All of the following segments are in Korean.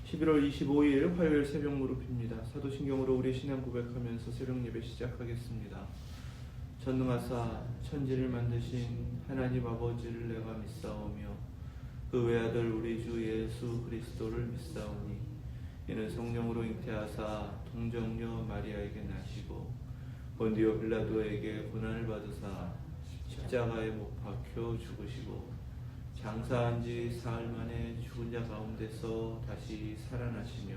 11월 25일 화요일 새벽 무릎입니다. 사도신경으로 우리 신앙 고백하면서 새벽 예배 시작하겠습니다. 전능하사 천지를 만드신 하나님 아버지를 내가 믿사오며 그 외아들 우리 주 예수 그리스도를 믿사오니 이는 성령으로 잉태하사 동정녀 마리아에게 나시고 본디오 빌라도에게 고난을 받으사 십자가에 못 박혀 죽으시고 장사한 지 사흘 만에 죽은 자 가운데서 다시 살아나시며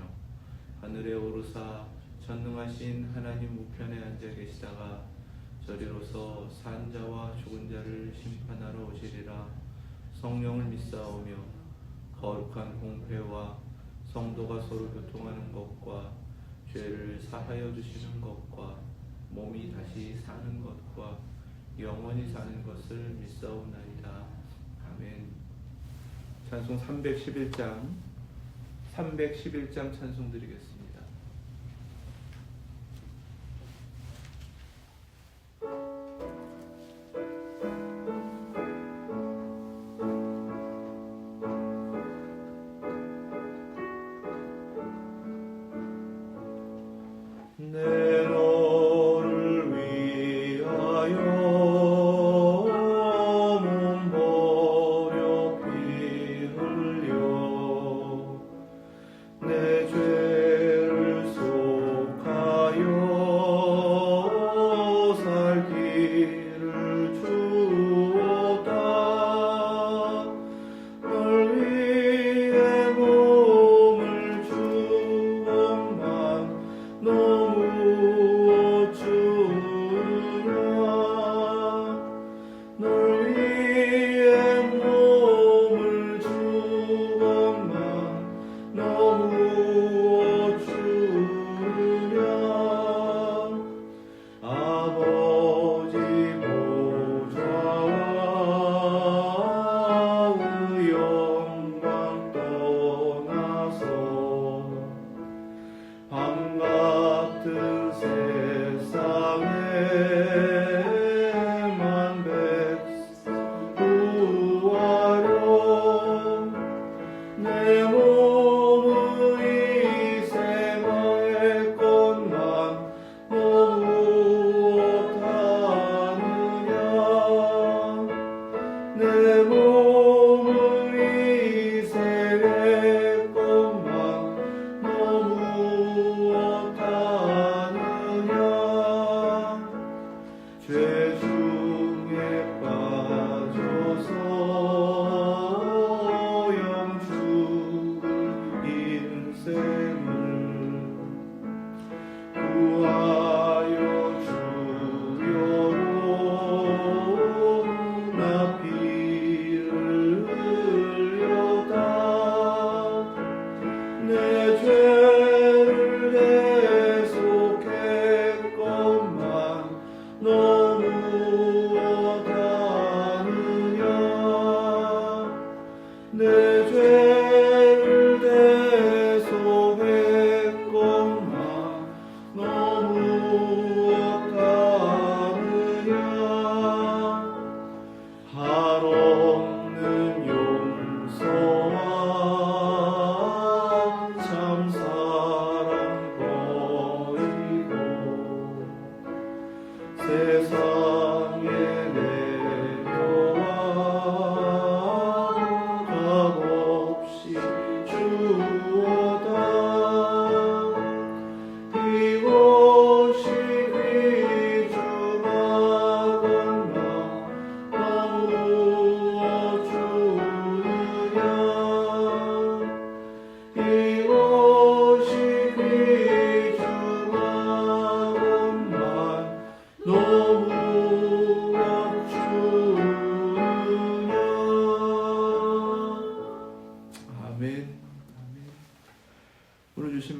하늘에 오르사 전능하신 하나님 우편에 앉아 계시다가 저리로서 산 자와 죽은 자를 심판하러 오시리라. 성령을 믿사오며 거룩한 공회와 성도가 서로 교통하는 것과 죄를 사하여 주시는 것과 몸이 다시 사는 것과 영원히 사는 것을 믿사오나이다. 아멘. 찬송 311장 찬송 드리겠습니다. 내 너를 위하여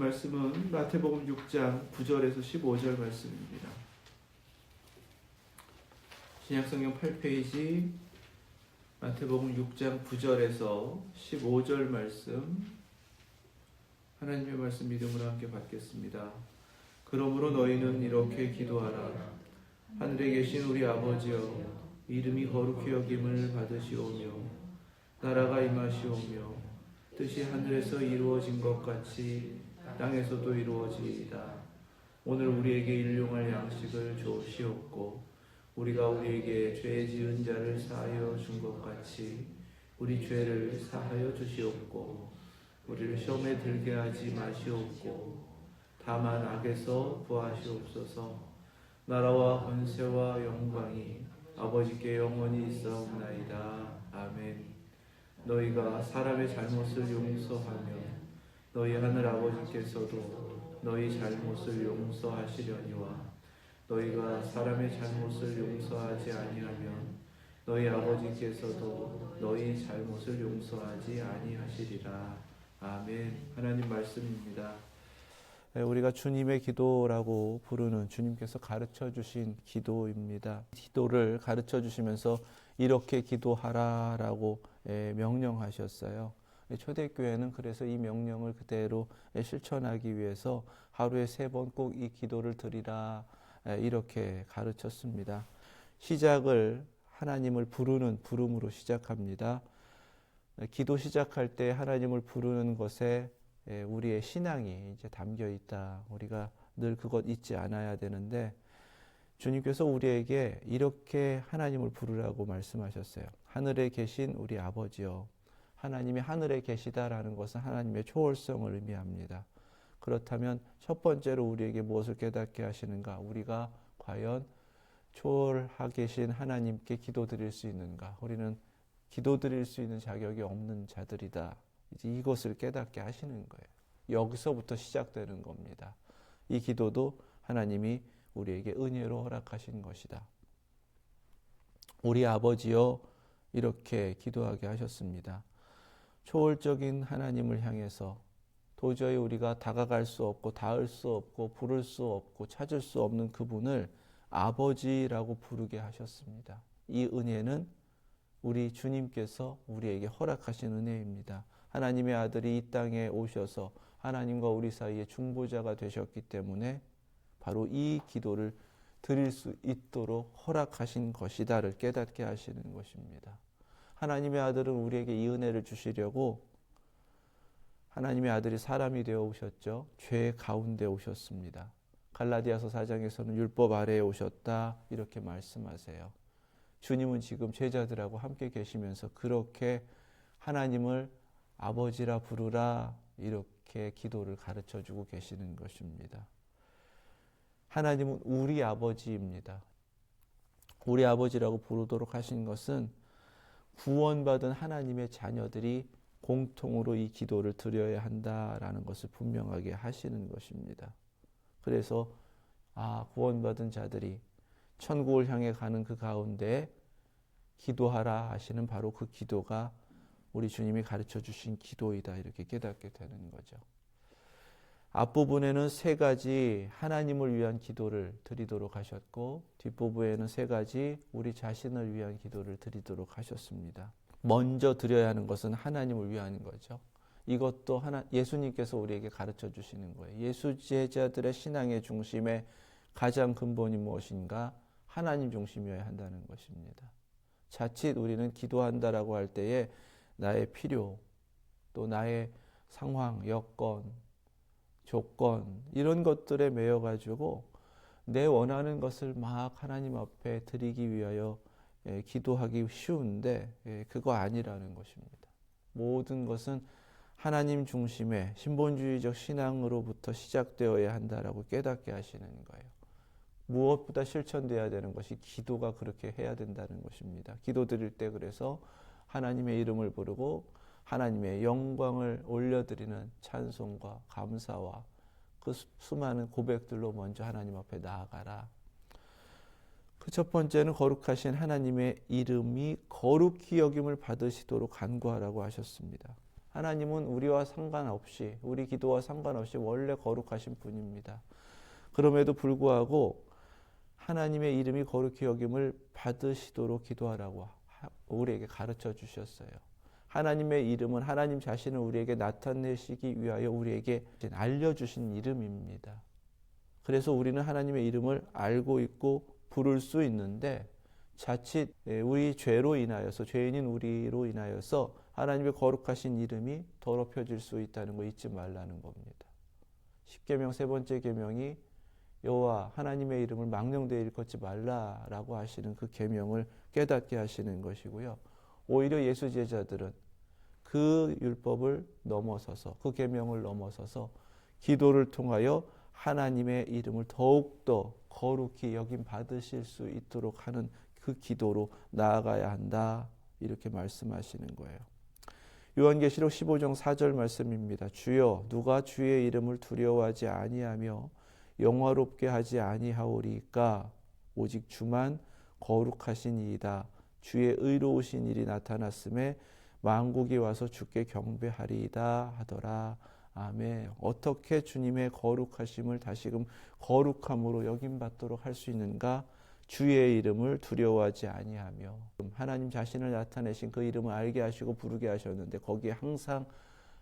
말씀은 마태복음 6장 9절에서 15절 말씀입니다. 신약성경 8페이지 마태복음 6장 9절에서 15절 말씀, 하나님의 말씀 믿음으로 함께 받겠습니다. 그러므로 너희는 이렇게 기도하라. 하늘에 계신 우리 아버지여, 이름이 거룩히 여김을 받으시오며 나라가 임하시오며 뜻이 하늘에서 이루어진 것 같이 땅에서도 이루어지이다. 오늘 우리에게 일용할 양식을 주시옵고 우리가 우리에게 죄 지은 자를 사하여 준 것 같이 우리 죄를 사하여 주시옵고 우리를 시험에 들게 하지 마시옵고 다만 악에서 구하시옵소서. 나라와 권세와 영광이 아버지께 영원히 있사옵나이다. 아멘. 너희가 사람의 잘못을 용서하며 너희 하늘 아버지께서도 너희 잘못을 용서하시려니와 너희가 사람의 잘못을 용서하지 아니하면 너희 아버지께서도 너희 잘못을 용서하지 아니하시리라. 아멘. 하나님 말씀입니다. 우리가 주님의 기도라고 부르는 주님께서 가르쳐 주신 기도입니다. 기도를 가르쳐 주시면서 이렇게 기도하라라고 명령하셨어요. 초대교회는 그래서 이 명령을 그대로 실천하기 위해서 하루에 3번 꼭 이 기도를 드리라 이렇게 가르쳤습니다. 시작을 하나님을 부르는 부름으로 시작합니다. 기도 시작할 때 하나님을 부르는 것에 우리의 신앙이 이제 담겨 있다. 우리가 늘 그것 잊지 않아야 되는데 주님께서 우리에게 이렇게 하나님을 부르라고 말씀하셨어요. 하늘에 계신 우리 아버지요. 하나님이 하늘에 계시다라는 것은 하나님의 초월성을 의미합니다. 그렇다면 첫 번째로 우리에게 무엇을 깨닫게 하시는가? 우리가 과연 초월하 계신 하나님께 기도드릴 수 있는가? 우리는 기도드릴 수 있는 자격이 없는 자들이다. 이제 이것을 깨닫게 하시는 거예요. 여기서부터 시작되는 겁니다. 이 기도도 하나님이 우리에게 은혜로 허락하신 것이다. 우리 아버지여 이렇게 기도하게 하셨습니다. 초월적인 하나님을 향해서 도저히 우리가 다가갈 수 없고 닿을 수 없고 부를 수 없고 찾을 수 없는 그분을 아버지라고 부르게 하셨습니다. 이 은혜는 우리 주님께서 우리에게 허락하신 은혜입니다. 하나님의 아들이 이 땅에 오셔서 하나님과 우리 사이에 중보자가 되셨기 때문에 바로 이 기도를 드릴 수 있도록 허락하신 것이다를 깨닫게 하시는 것입니다. 하나님의 아들은 우리에게 이 은혜를 주시려고 하나님의 아들이 사람이 되어 오셨죠. 죄 가운데 오셨습니다. 갈라디아서 4장에서는 율법 아래에 오셨다 이렇게 말씀하세요. 주님은 지금 제자들하고 함께 계시면서 그렇게 하나님을 아버지라 부르라 이렇게 기도를 가르쳐주고 계시는 것입니다. 하나님은 우리 아버지입니다. 우리 아버지라고 부르도록 하신 것은 구원받은 하나님의 자녀들이 공통으로 이 기도를 드려야 한다라는 것을 분명하게 하시는 것입니다. 그래서 구원받은 자들이 천국을 향해 가는 그 가운데 기도하라 하시는 바로 그 기도가 우리 주님이 가르쳐 주신 기도이다 이렇게 깨닫게 되는 거죠. 앞부분에는 3가지 하나님을 위한 기도를 드리도록 하셨고 뒷부분에는 3가지 우리 자신을 위한 기도를 드리도록 하셨습니다. 먼저 드려야 하는 것은 하나님을 위한 거죠. 이것도 예수님께서 우리에게 가르쳐 주시는 거예요. 예수 제자들의 신앙의 중심에 가장 근본이 무엇인가? 하나님 중심이어야 한다는 것입니다. 자칫 우리는 기도한다라고 할 때에 나의 필요, 또 나의 상황, 여건, 조건 이런 것들에 매여가지고 내 원하는 것을 막 하나님 앞에 드리기 위하여 기도하기 쉬운데 그거 아니라는 것입니다. 모든 것은 하나님 중심의 신본주의적 신앙으로부터 시작되어야 한다라고 깨닫게 하시는 거예요. 무엇보다 실천돼야 되는 것이 기도가 그렇게 해야 된다는 것입니다. 기도 드릴 때 그래서 하나님의 이름을 부르고 하나님의 영광을 올려드리는 찬송과 감사와 그 수많은 고백들로 먼저 하나님 앞에 나아가라. 그 첫 번째는 거룩하신 하나님의 이름이 거룩히 여김을 받으시도록 간구하라고 하셨습니다. 하나님은 우리와 상관없이 우리 기도와 상관없이 원래 거룩하신 분입니다. 그럼에도 불구하고 하나님의 이름이 거룩히 여김을 받으시도록 기도하라고 우리에게 가르쳐 주셨어요. 하나님의 이름은 하나님 자신을 우리에게 나타내시기 위하여 우리에게 알려주신 이름입니다. 그래서 우리는 하나님의 이름을 알고 있고 부를 수 있는데 자칫 우리 죄로 인하여서 죄인인 우리로 인하여서 하나님의 거룩하신 이름이 더럽혀질 수 있다는 거 잊지 말라는 겁니다. 십계명 세 번째 계명이 여호와 하나님의 이름을 망령되이 일컫지 말라라고 하시는 그 계명을 깨닫게 하시는 것이고요. 오히려 예수 제자들은 그 율법을 넘어서서 그 계명을 넘어서서 기도를 통하여 하나님의 이름을 더욱더 거룩히 여김 받으실 수 있도록 하는 그 기도로 나아가야 한다. 이렇게 말씀하시는 거예요. 요한계시록 15장 4절 말씀입니다. 주여 누가 주의 이름을 두려워하지 아니하며 영화롭게 하지 아니하오리까 오직 주만 거룩하시니이다. 주의 의로우신 일이 나타났음에 만국이 와서 주께 경배하리이다 하더라. 아멘. 어떻게 주님의 거룩하심을 다시금 거룩함으로 여김받도록 할 수 있는가? 주의 이름을 두려워하지 아니하며 하나님 자신을 나타내신 그 이름을 알게 하시고 부르게 하셨는데 거기에 항상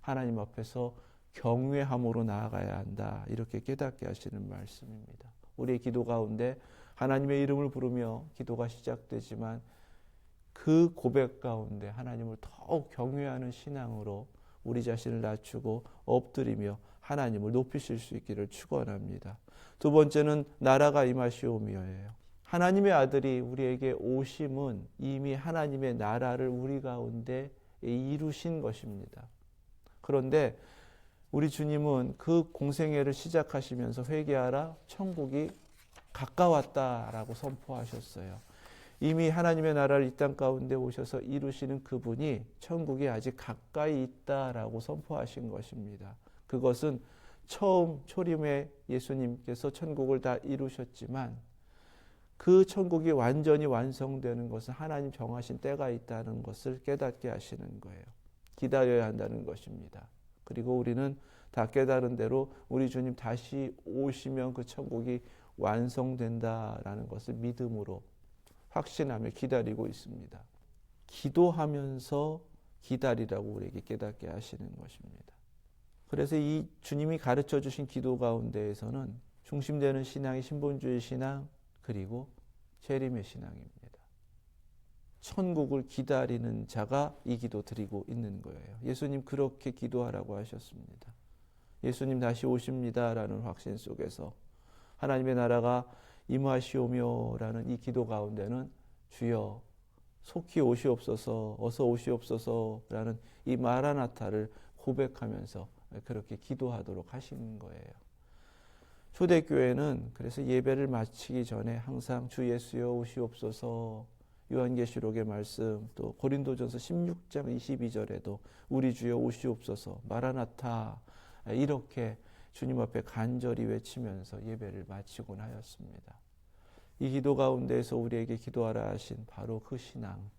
하나님 앞에서 경외함으로 나아가야 한다. 이렇게 깨닫게 하시는 말씀입니다. 우리의 기도 가운데 하나님의 이름을 부르며 기도가 시작되지만 그 고백 가운데 하나님을 더욱 경외하는 신앙으로 우리 자신을 낮추고 엎드리며 하나님을 높이실 수 있기를 축원합니다. 두 번째는 나라가 임하시오며예요. 하나님의 아들이 우리에게 오심은 이미 하나님의 나라를 우리 가운데 이루신 것입니다. 그런데 우리 주님은 그 공생애를 시작하시면서 회개하라 천국이 가까웠다라고 선포하셨어요. 이미 하나님의 나라를 이 땅 가운데 오셔서 이루시는 그분이 천국이 아직 가까이 있다라고 선포하신 것입니다. 그것은 처음 초림에 예수님께서 천국을 다 이루셨지만 그 천국이 완전히 완성되는 것은 하나님 정하신 때가 있다는 것을 깨닫게 하시는 거예요. 기다려야 한다는 것입니다. 그리고 우리는 다 깨달은 대로 우리 주님 다시 오시면 그 천국이 완성된다라는 것을 믿음으로 확신하며 기다리고 있습니다. 기도하면서 기다리라고 우리에게 깨닫게 하시는 것입니다. 그래서 이 주님이 가르쳐 주신 기도 가운데에서는 중심되는 신앙이 신본주의 신앙 그리고 재림의 신앙입니다. 천국을 기다리는 자가 이 기도 드리고 있는 거예요. 예수님 그렇게 기도하라고 하셨습니다. 예수님 다시 오십니다라는 확신 속에서 하나님의 나라가 임하시오며라는 이 기도 가운데는 주여 속히 오시옵소서 어서 오시옵소서라는 이 마라나타를 고백하면서 그렇게 기도하도록 하신 거예요. 초대교회는 그래서 예배를 마치기 전에 항상 주 예수여 오시옵소서 요한계시록의 말씀 또 고린도전서 16장 22절에도 우리 주여 오시옵소서 마라나타 이렇게 주님 앞에 간절히 외치면서 예배를 마치곤 하였습니다. 이 기도 가운데에서 우리에게 기도하라 하신 바로 그 신앙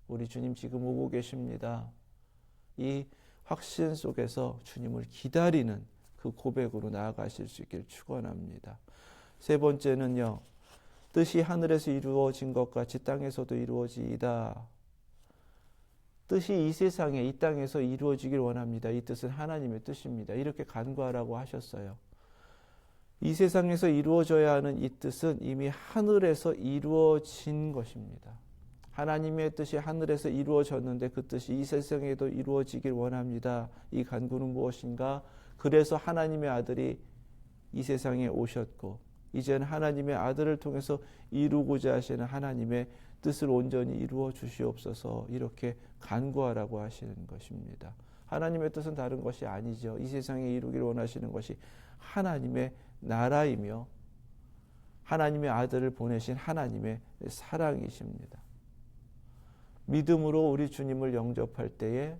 우리 주님 지금 오고 계십니다. 이 확신 속에서 주님을 기다리는 그 고백으로 나아가실 수 있기를 축원합니다. 세 번째는요. 뜻이 하늘에서 이루어진 것 같이 땅에서도 이루어지이다. 뜻이 이 세상에 이 땅에서 이루어지길 원합니다. 이 뜻은 하나님의 뜻입니다. 이렇게 간구하라고 하셨어요. 이 세상에서 이루어져야 하는 이 뜻은 이미 하늘에서 이루어진 것입니다. 하나님의 뜻이 하늘에서 이루어졌는데 그 뜻이 이 세상에도 이루어지길 원합니다. 이 간구는 무엇인가? 그래서 하나님의 아들이 이 세상에 오셨고 이제는 하나님의 아들을 통해서 이루고자 하시는 하나님의 뜻을 온전히 이루어 주시옵소서 이렇게 간구하라고 하시는 것입니다. 하나님의 뜻은 다른 것이 아니죠. 이 세상에 이루기를 원하시는 것이 하나님의 나라이며 하나님의 아들을 보내신 하나님의 사랑이십니다. 믿음으로 우리 주님을 영접할 때에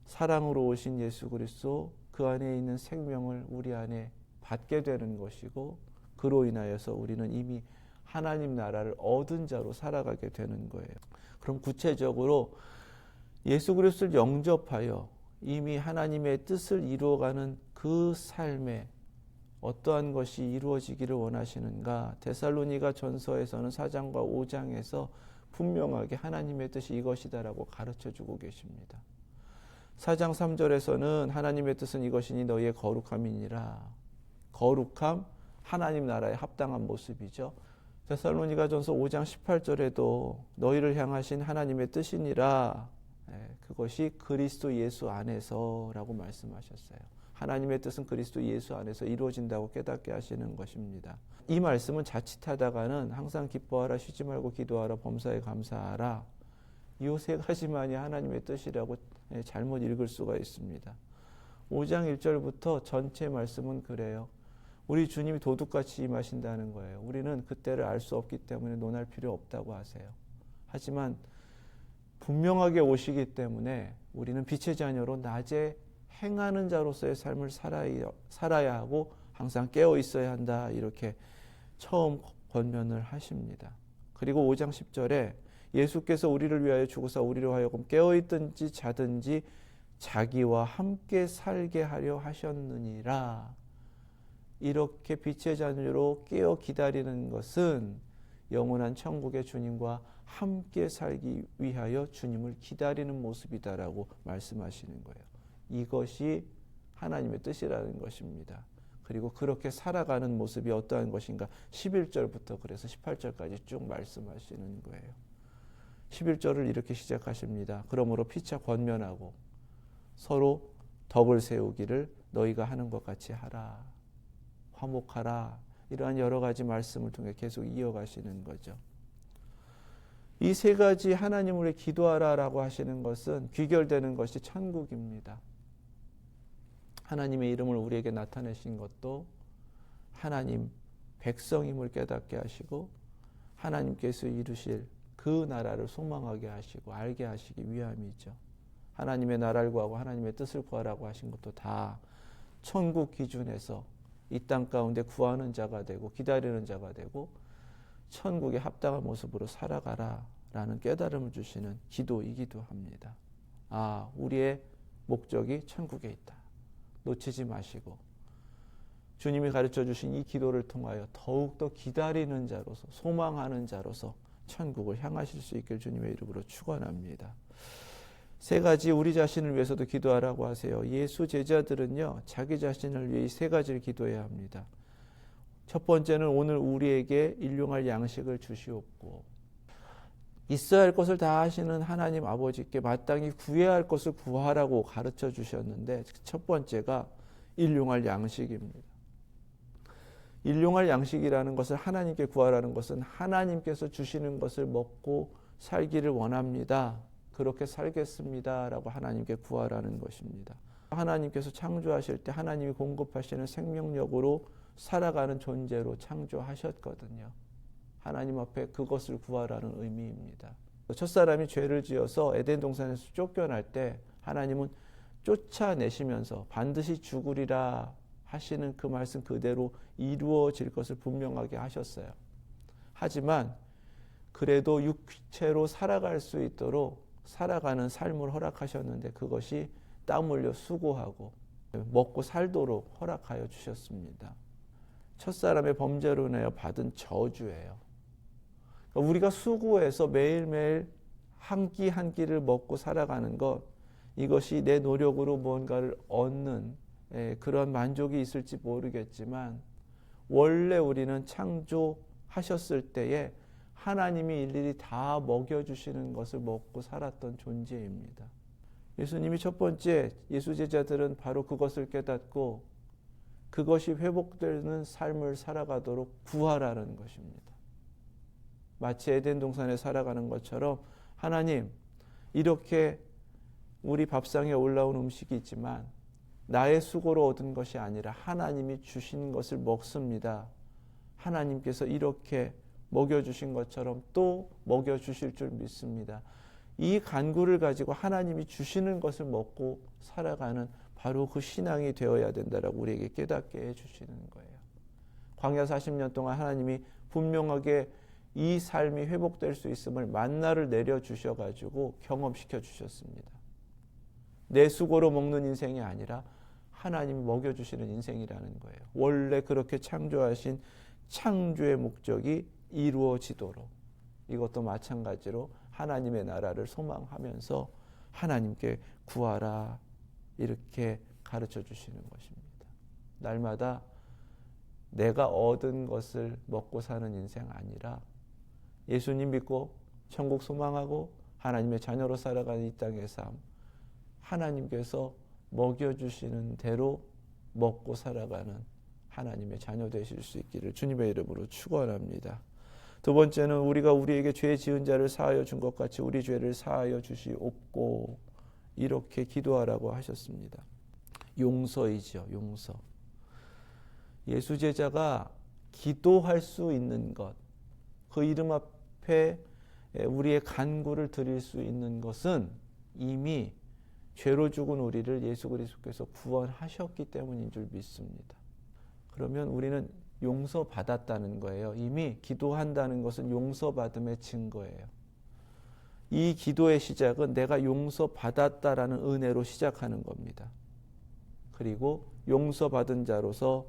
사랑으로 오신 예수 그리스도 그 안에 있는 생명을 우리 안에 받게 되는 것이고 그로 인하여서 우리는 이미 하나님 나라를 얻은 자로 살아가게 되는 거예요. 그럼 구체적으로 예수 그리스도를 영접하여 이미 하나님의 뜻을 이루어가는 그 삶에 어떠한 것이 이루어지기를 원하시는가? 데살로니가 전서에서는 4장과 5장에서 분명하게 하나님의 뜻이 이것이다라고 가르쳐주고 계십니다. 4장 3절에서는 하나님의 뜻은 이것이니 너희의 거룩함이니라. 거룩함, 하나님 나라에 합당한 모습이죠. 데살로니가 전서 5장 18절에도 너희를 향하신 하나님의 뜻이니라. 그것이 그리스도 예수 안에서라고 말씀하셨어요. 하나님의 뜻은 그리스도 예수 안에서 이루어진다고 깨닫게 하시는 것입니다. 이 말씀은 자칫하다가는 항상 기뻐하라, 쉬지 말고 기도하라, 범사에 감사하라, 이 세 가지만이 하나님의 뜻이라고 잘못 읽을 수가 있습니다. 5장 1절부터 전체 말씀은 그래요. 우리 주님이 도둑같이 임하신다는 거예요. 우리는 그때를 알 수 없기 때문에 논할 필요 없다고 하세요. 하지만 분명하게 오시기 때문에 우리는 빛의 자녀로 낮에 행하는 자로서의 삶을 살아야 하고 항상 깨어 있어야 한다, 이렇게 처음 권면을 하십니다. 그리고 5장 10절에 예수께서 우리를 위하여 죽으사 우리로 하여금 깨어 있든지 자든지 자기와 함께 살게 하려 하셨느니라. 이렇게 빛의 자녀로 깨어 기다리는 것은 영원한 천국의 주님과 함께 살기 위하여 주님을 기다리는 모습이다라고 말씀하시는 거예요. 이것이 하나님의 뜻이라는 것입니다. 그리고 그렇게 살아가는 모습이 어떠한 것인가 11절부터 그래서 18절까지 쭉 말씀하시는 거예요. 11절을 이렇게 시작하십니다. 그러므로 피차 권면하고 서로 덕을 세우기를 너희가 하는 것 같이 하라. 화목하라. 이러한 여러 가지 말씀을 통해 계속 이어가시는 거죠. 이 세 가지 하나님을 위해 기도하라라고 하시는 것은 귀결되는 것이 천국입니다. 하나님의 이름을 우리에게 나타내신 것도 하나님 백성임을 깨닫게 하시고 하나님께서 이루실 그 나라를 소망하게 하시고 알게 하시기 위함이죠. 하나님의 나라를 구하고 하나님의 뜻을 구하라고 하신 것도 다 천국 기준에서 이 땅 가운데 구하는 자가 되고 기다리는 자가 되고 천국에 합당한 모습으로 살아가라라는 깨달음을 주시는 기도이기도 합니다. 우리의 목적이 천국에 있다. 놓치지 마시고 주님이 가르쳐 주신 이 기도를 통하여 더욱더 기다리는 자로서 소망하는 자로서 천국을 향하실 수 있길 주님의 이름으로 축원합니다. 세 가지 우리 자신을 위해서도 기도하라고 하세요. 예수 제자들은요, 자기 자신을 위해 이 세 가지를 기도해야 합니다. 첫 번째는 오늘 우리에게 일용할 양식을 주시옵고, 있어야 할 것을 다 하시는 하나님 아버지께 마땅히 구해야 할 것을 구하라고 가르쳐 주셨는데 첫 번째가 일용할 양식입니다. 일용할 양식이라는 것을 하나님께 구하라는 것은 하나님께서 주시는 것을 먹고 살기를 원합니다. 그렇게 살겠습니다. 라고 하나님께 구하라는 것입니다. 하나님께서 창조하실 때 하나님이 공급하시는 생명력으로 살아가는 존재로 창조하셨거든요. 하나님 앞에 그것을 구하라는 의미입니다. 첫사람이 죄를 지어서 에덴 동산에서 쫓겨날 때 하나님은 쫓아내시면서 반드시 죽으리라 하시는 그 말씀 그대로 이루어질 것을 분명하게 하셨어요. 하지만 그래도 육체로 살아갈 수 있도록 살아가는 삶을 허락하셨는데 그것이 땀 흘려 수고하고 먹고 살도록 허락하여 주셨습니다. 첫사람의 범죄로 인하여 받은 저주예요. 우리가 수고해서 매일매일 한 끼 한 끼를 먹고 살아가는 것, 이것이 내 노력으로 뭔가를 얻는 그런 만족이 있을지 모르겠지만 원래 우리는 창조하셨을 때에 하나님이 일일이 다 먹여주시는 것을 먹고 살았던 존재입니다. 예수님이 첫 번째 예수 제자들은 바로 그것을 깨닫고 그것이 회복되는 삶을 살아가도록 구하라는 것입니다. 마치 에덴 동산에 살아가는 것처럼 하나님, 이렇게 우리 밥상에 올라온 음식이 있지만 나의 수고로 얻은 것이 아니라 하나님이 주신 것을 먹습니다. 하나님께서 이렇게 먹여주신 것처럼 또 먹여주실 줄 믿습니다. 이 간구를 가지고 하나님이 주시는 것을 먹고 살아가는 바로 그 신앙이 되어야 된다라고 우리에게 깨닫게 해주시는 거예요. 광야 40년 동안 하나님이 분명하게 이 삶이 회복될 수 있음을 만나를 내려주셔가지고 경험시켜 주셨습니다. 내 수고로 먹는 인생이 아니라 하나님이 먹여주시는 인생이라는 거예요. 원래 그렇게 창조하신 창조의 목적이 이루어지도록 이것도 마찬가지로 하나님의 나라를 소망하면서 하나님께 구하라 이렇게 가르쳐 주시는 것입니다. 날마다 내가 얻은 것을 먹고 사는 인생 아니라 예수님 믿고 천국 소망하고 하나님의 자녀로 살아가는 이 땅의 삶, 하나님께서 먹여주시는 대로 먹고 살아가는 하나님의 자녀 되실 수 있기를 주님의 이름으로 축원합니다. 두 번째는 우리가 우리에게 죄 지은 자를 사하여 준 것 같이 우리 죄를 사하여 주시옵고, 이렇게 기도하라고 하셨습니다. 용서이죠. 용서. 예수 제자가 기도할 수 있는 것, 그 이름 앞에 우리의 간구를 드릴 수 있는 것은 이미 죄로 죽은 우리를 예수 그리스도께서 구원하셨기 때문인 줄 믿습니다. 그러면 우리는 용서받았다는 거예요. 이미 기도한다는 것은 용서받음의 증거예요. 이 기도의 시작은 내가 용서받았다라는 은혜로 시작하는 겁니다. 그리고 용서받은 자로서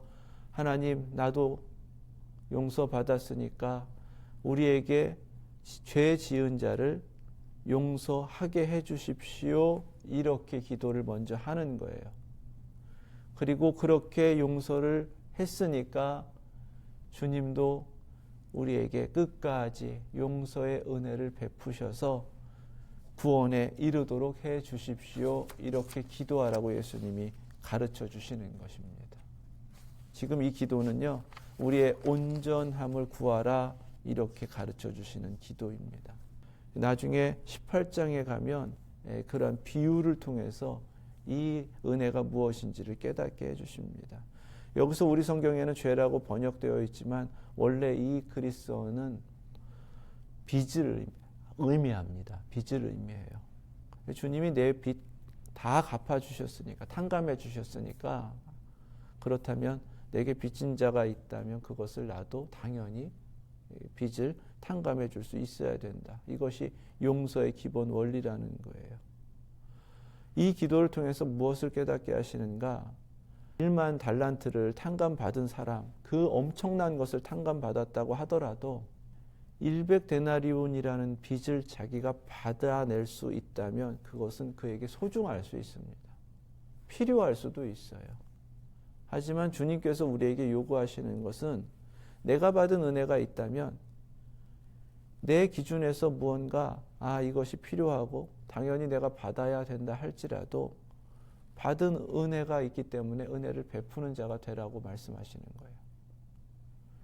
하나님, 나도 용서받았으니까 우리에게 죄 지은 자를 용서하게 해 주십시오. 이렇게 기도를 먼저 하는 거예요. 그리고 그렇게 용서를 했으니까 주님도 우리에게 끝까지 용서의 은혜를 베푸셔서 구원에 이르도록 해 주십시오. 이렇게 기도하라고 예수님이 가르쳐 주시는 것입니다. 지금 이 기도는요, 우리의 온전함을 구하라 이렇게 가르쳐 주시는 기도입니다. 나중에 18장에 가면 그러한 비유를 통해서 이 은혜가 무엇인지를 깨닫게 해주십니다. 여기서 우리 성경에는 죄라고 번역되어 있지만 원래 이 그리스어는 빚을 의미합니다. 빚을 의미해요. 주님이 내 빚 다 갚아주셨으니까, 탕감해 주셨으니까, 그렇다면 내게 빚진 자가 있다면 그것을 나도 당연히 빚을 탕감해 줄 수 있어야 된다. 이것이 용서의 기본 원리라는 거예요. 이 기도를 통해서 무엇을 깨닫게 하시는가? 1만 달란트를 탕감받은 사람, 그 엄청난 것을 탕감받았다고 하더라도 100데나리온이라는 빚을 자기가 받아낼 수 있다면 그것은 그에게 소중할 수 있습니다. 필요할 수도 있어요. 하지만 주님께서 우리에게 요구하시는 것은 내가 받은 은혜가 있다면 내 기준에서 무언가 이것이 필요하고 당연히 내가 받아야 된다 할지라도 받은 은혜가 있기 때문에 은혜를 베푸는 자가 되라고 말씀하시는 거예요.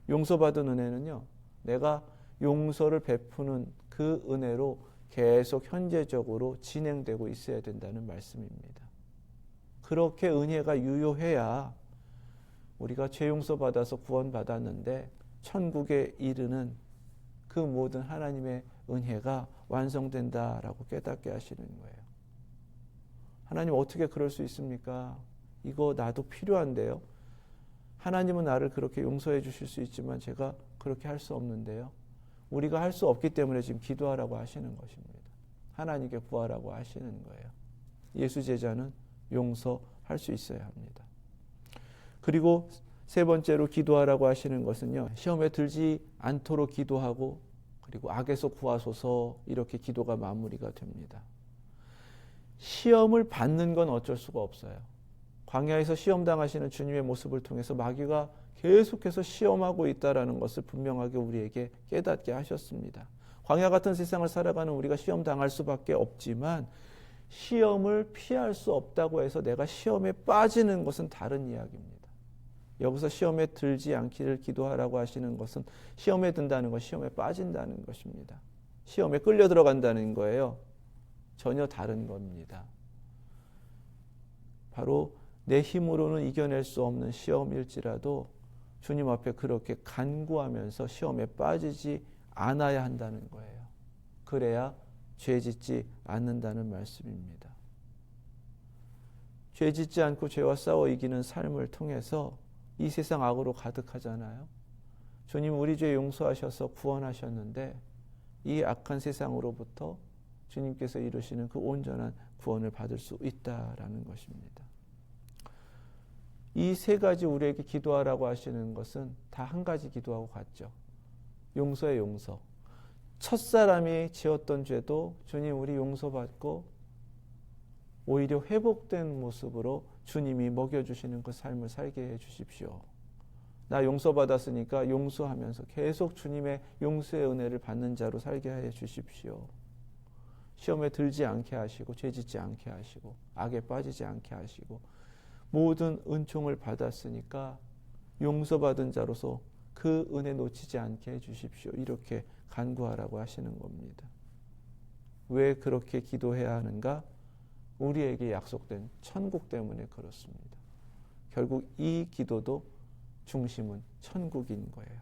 용서받은 은혜는요, 내가 용서를 베푸는 그 은혜로 계속 현재적으로 진행되고 있어야 된다는 말씀입니다. 그렇게 은혜가 유효해야 우리가 죄 용서받아서 구원받았는데 천국에 이르는 그 모든 하나님의 은혜가 완성된다라고 깨닫게 하시는 거예요. 하나님, 어떻게 그럴 수 있습니까? 이거 나도 필요한데요. 하나님은 나를 그렇게 용서해 주실 수 있지만 제가 그렇게 할 수 없는데요. 우리가 할 수 없기 때문에 지금 기도하라고 하시는 것입니다. 하나님께 구하라고 하시는 거예요. 예수 제자는 용서할 수 있어야 합니다. 그리고 세 번째로 기도하라고 하시는 것은요, 시험에 들지 않도록 기도하고 그리고 악에서 구하소서, 이렇게 기도가 마무리가 됩니다. 시험을 받는 건 어쩔 수가 없어요. 광야에서 시험 당하시는 주님의 모습을 통해서 마귀가 계속해서 시험하고 있다라는 것을 분명하게 우리에게 깨닫게 하셨습니다. 광야 같은 세상을 살아가는 우리가 시험 당할 수밖에 없지만 시험을 피할 수 없다고 해서 내가 시험에 빠지는 것은 다른 이야기입니다. 여기서 시험에 들지 않기를 기도하라고 하시는 것은 시험에 든다는 것, 시험에 빠진다는 것입니다. 시험에 끌려 들어간다는 거예요. 전혀 다른 겁니다. 바로 내 힘으로는 이겨낼 수 없는 시험일지라도 주님 앞에 그렇게 간구하면서 시험에 빠지지 않아야 한다는 거예요. 그래야 죄 짓지 않는다는 말씀입니다. 죄 짓지 않고 죄와 싸워 이기는 삶을 통해서 이 세상 악으로 가득하잖아요. 주님 우리 죄 용서하셔서 구원하셨는데 이 악한 세상으로부터 주님께서 이루시는 그 온전한 구원을 받을 수 있다라는 것입니다. 이 세 가지 우리에게 기도하라고 하시는 것은 다 한 가지 기도하고 같죠. 용서의 용서. 첫사람이 지었던 죄도 주님 우리 용서받고 오히려 회복된 모습으로 주님이 먹여주시는 그 삶을 살게 해 주십시오. 나 용서받았으니까 용서하면서 계속 주님의 용서의 은혜를 받는 자로 살게 해 주십시오. 시험에 들지 않게 하시고 죄짓지 않게 하시고 악에 빠지지 않게 하시고 모든 은총을 받았으니까 용서받은 자로서 그 은혜 놓치지 않게 해주십시오. 이렇게 간구하라고 하시는 겁니다. 왜 그렇게 기도해야 하는가? 우리에게 약속된 천국 때문에 그렇습니다. 결국 이 기도도 중심은 천국인 거예요.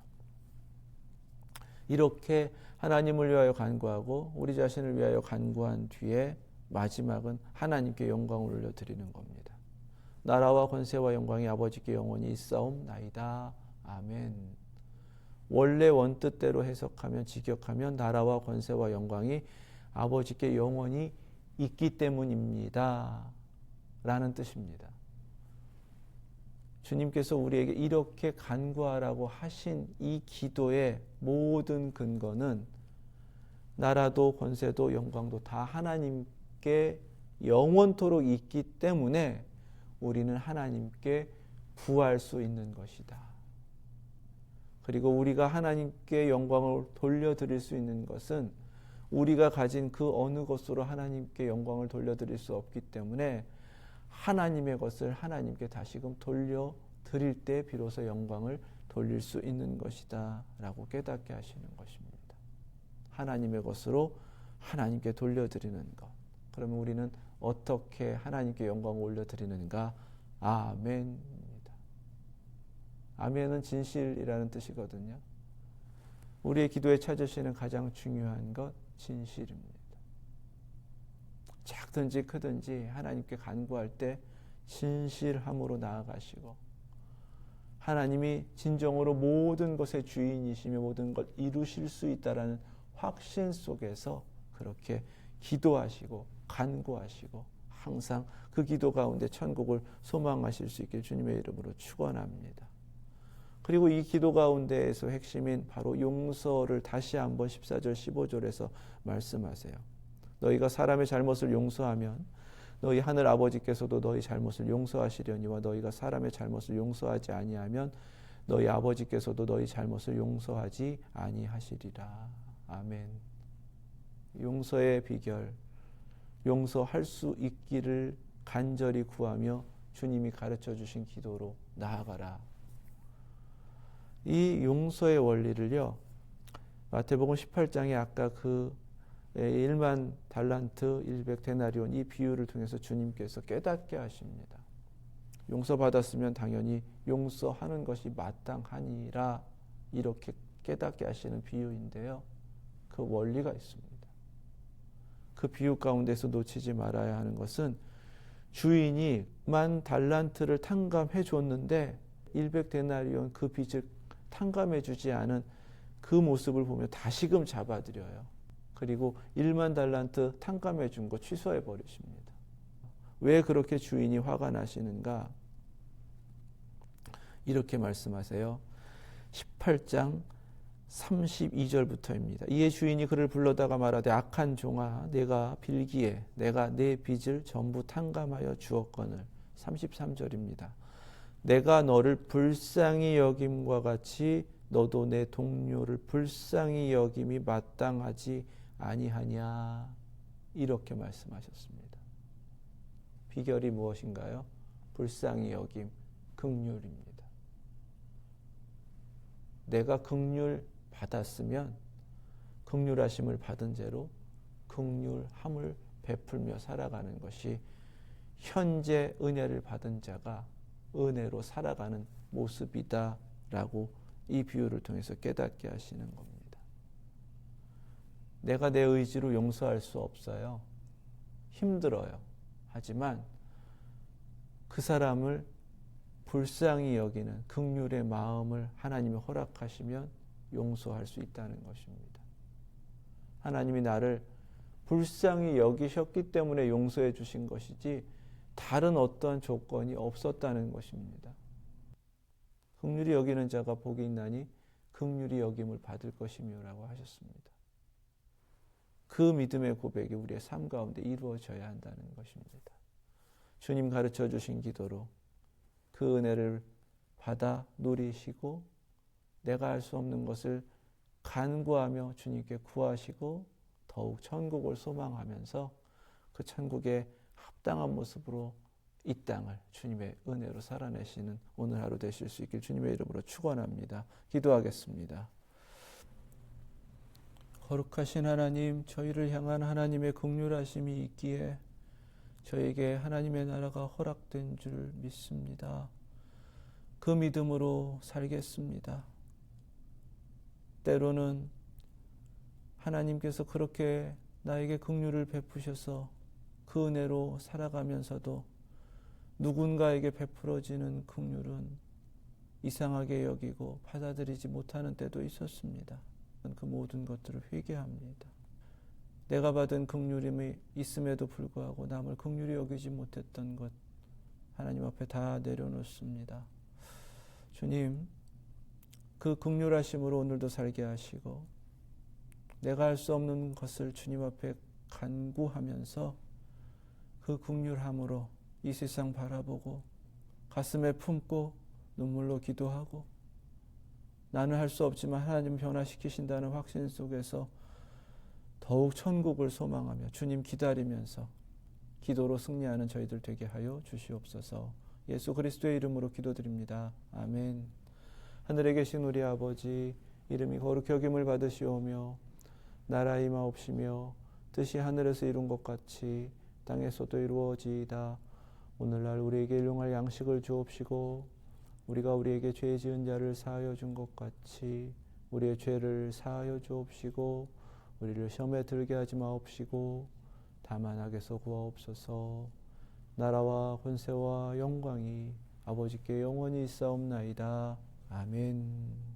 이렇게 하나님을 위하여 간구하고 우리 자신을 위하여 간구한 뒤에 마지막은 하나님께 영광을 올려드리는 겁니다. 나라와 권세와 영광이 아버지께 영원히 있사옵나이다. 아멘. 원래 원뜻대로 해석하면 직역하면 나라와 권세와 영광이 아버지께 영원히 있기 때문입니다. 라는 뜻입니다. 주님께서 우리에게 이렇게 간구하라고 하신 이 기도의 모든 근거는 나라도 권세도 영광도 다 하나님께 영원토록 있기 때문에 우리는 하나님께 구할 수 있는 것이다. 그리고 우리가 하나님께 영광을 돌려드릴 수 있는 것은 우리가 가진 그 어느 것으로 하나님께 영광을 돌려드릴 수 없기 때문에 하나님의 것을 하나님께 다시금 돌려드릴 때 비로소 영광을 돌릴 수 있는 것이다 라고 깨닫게 하시는 것입니다. 하나님의 것으로 하나님께 돌려드리는 것. 그러면 우리는 어떻게 하나님께 영광을 올려드리는가? 아멘입니다. 아멘은 진실이라는 뜻이거든요. 우리의 기도에 찾으시는 가장 중요한 것 진실입니다. 작든지 크든지 하나님께 간구할 때 진실함으로 나아가시고 하나님이 진정으로 모든 것의 주인이시며 모든 걸 이루실 수 있다라는 확신 속에서 그렇게 기도하시고 간구하시고 항상 그 기도 가운데 천국을 소망하실 수 있길 주님의 이름으로 축원합니다. 그리고 이 기도 가운데에서 핵심인 바로 용서를 다시 한번 14절 15절에서 말씀하세요. 너희가 사람의 잘못을 용서하면 너희 하늘 아버지께서도 너희 잘못을 용서하시려니와 너희가 사람의 잘못을 용서하지 아니하면 너희 아버지께서도 너희 잘못을 용서하지 아니하시리라. 아멘. 용서의 비결, 용서할 수 있기를 간절히 구하며 주님이 가르쳐 주신 기도로 나아가라. 이 용서의 원리를요, 마태복음 18장에 아까 그 1만 달란트 100데나리온 이 비유를 통해서 주님께서 깨닫게 하십니다. 용서받았으면 당연히 용서하는 것이 마땅하니라 이렇게 깨닫게 하시는 비유인데요. 그 원리가 있습니다. 그 비유 가운데서 놓치지 말아야 하는 것은 주인이 1만 달란트를 탕감해 줬는데 100데나리온 그 빚을 탕감해 주지 않은 그 모습을 보며 다시금 잡아들여요. 그리고 1만 달란트 탕감해 준 거 취소해 버리십니다. 왜 그렇게 주인이 화가 나시는가? 이렇게 말씀하세요. 18장 32절부터입니다. 이에 주인이 그를 불러다가 말하되 악한 종아 내가 빌기에 내가 내 빚을 전부 탕감하여 주었거늘. 33절입니다. 내가 너를 불쌍히 여김과 같이 너도 내 동료를 불쌍히 여김이 마땅하지 아니하냐. 이렇게 말씀하셨습니다. 비결이 무엇인가요? 불쌍히 여김, 긍휼입니다. 내가 긍휼 받았으면 긍휼하심을 받은 죄로 긍휼함을 베풀며 살아가는 것이 현재 은혜를 받은 자가 은혜로 살아가는 모습이다라고 이 비유를 통해서 깨닫게 하시는 겁니다. 내가 내 의지로 용서할 수 없어요. 힘들어요. 하지만 그 사람을 불쌍히 여기는 긍휼의 마음을 하나님이 허락하시면 용서할 수 있다는 것입니다. 하나님이 나를 불쌍히 여기셨기 때문에 용서해 주신 것이지 다른 어떠한 조건이 없었다는 것입니다. 긍휼히 여기는 자가 복이 있나니 긍휼히 여김을 받을 것이며라고 하셨습니다. 그 믿음의 고백이 우리의 삶 가운데 이루어져야 한다는 것입니다. 주님 가르쳐 주신 기도로 그 은혜를 받아 누리시고 내가 할 수 없는 것을 간구하며 주님께 구하시고 더욱 천국을 소망하면서 그 천국에 합당한 모습으로 이 땅을 주님의 은혜로 살아내시는 오늘 하루 되실 수 있길 주님의 이름으로 축원합니다. 기도하겠습니다. 거룩하신 하나님, 저희를 향한 하나님의 긍휼하심이 있기에 저에게 하나님의 나라가 허락된 줄 믿습니다. 그 믿음으로 살겠습니다. 때로는 하나님께서 그렇게 나에게 긍휼을 베푸셔서 그 은혜로 살아가면서도 누군가에게 베풀어지는 긍휼은 이상하게 여기고 받아들이지 못하는 때도 있었습니다. 그 모든 것들을 회개합니다. 내가 받은 긍휼임이 있음에도 불구하고 남을 긍휼히 여기지 못했던 것 하나님 앞에 다 내려놓습니다. 주님, 그 긍휼하심으로 오늘도 살게 하시고 내가 할 수 없는 것을 주님 앞에 간구하면서 그 긍휼함으로 이 세상 바라보고 가슴에 품고 눈물로 기도하고 나는 할 수 없지만 하나님 변화시키신다는 확신 속에서 더욱 천국을 소망하며 주님 기다리면서 기도로 승리하는 저희들 되게 하여 주시옵소서. 예수 그리스도의 이름으로 기도드립니다. 아멘. 하늘에 계신 우리 아버지, 이름이 거룩히 여김을 받으시오며 나라 임하옵시며 뜻이 하늘에서 이룬 것 같이 땅에서도 이루어지이다. 오늘날 우리에게 일용할 양식을 주옵시고 우리가 우리에게 죄 지은 자를 사하여 준 것 같이 우리의 죄를 사하여 주옵시고 우리를 시험에 들게 하지 마옵시고 다만 악에서 구하옵소서. 나라와 권세와 영광이 아버지께 영원히 있사옵나이다. 아멘.